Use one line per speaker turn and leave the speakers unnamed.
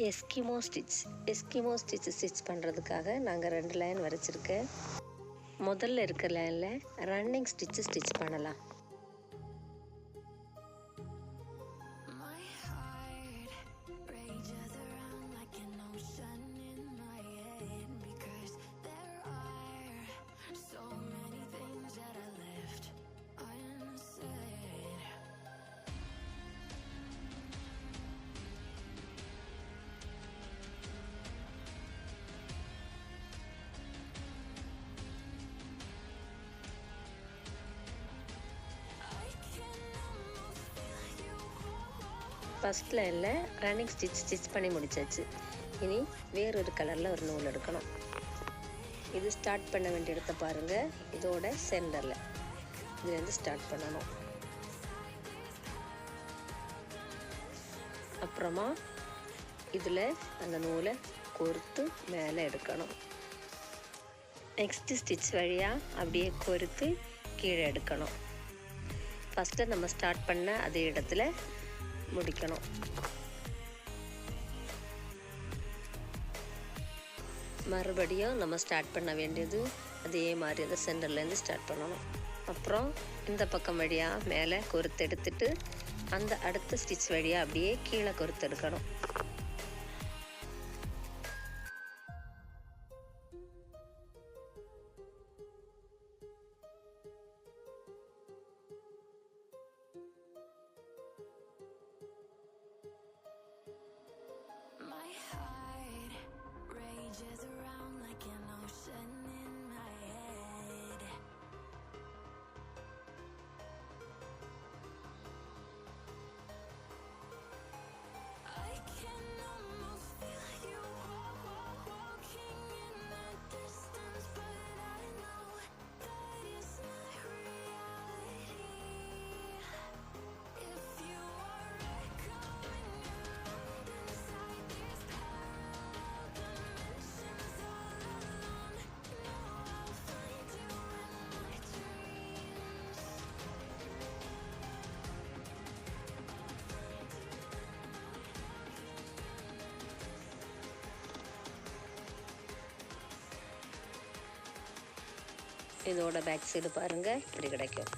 Eskimo stitch பண்ணுறதுக்காக நாங்கள் 2 line வரைச்சிருக்கேன். முதல்ல இருக்க லைனில் ரன்னிங் ஸ்டிச் பண்ணலாம். ஃபஸ்ட் லைனில் ரன்னிங் ஸ்டிச் பண்ணி முடிச்சாச்சு. இனி வேறொரு கலரில் ஒரு நூல் எடுக்கணும். இது ஸ்டார்ட் பண்ண வேண்டிய இடத்த பாருங்கள். இதோட சென்டரில் இதுலேருந்து ஸ்டார்ட் பண்ணணும். அப்புறமா இதில் அந்த நூலை கோர்த்து மேலே எடுக்கணும். நெக்ஸ்ட்டு ஸ்டிச் வழியாக அப்படியே கோர்த்து கீழே எடுக்கணும். ஃபஸ்ட்டு நம்ம ஸ்டார்ட் பண்ண அதே இடத்துல முடிக்கணும். மறுபடியும் நம்ம ஸ்டார்ட் பண்ண வேண்டியது அதே மாதிரி அந்த சென்டர்லேருந்து ஸ்டார்ட் பண்ணணும். அப்புறம் இந்த பக்கம் வழியாக மேலே கொறுத்து எடுத்துட்டு அந்த அடுத்த ஸ்டிச் வழியாக அப்படியே கீழே கொறுத்து எடுக்கணும். இதோட பேக் சைடு பாருங்கள், இப்படி கிடைக்கும்.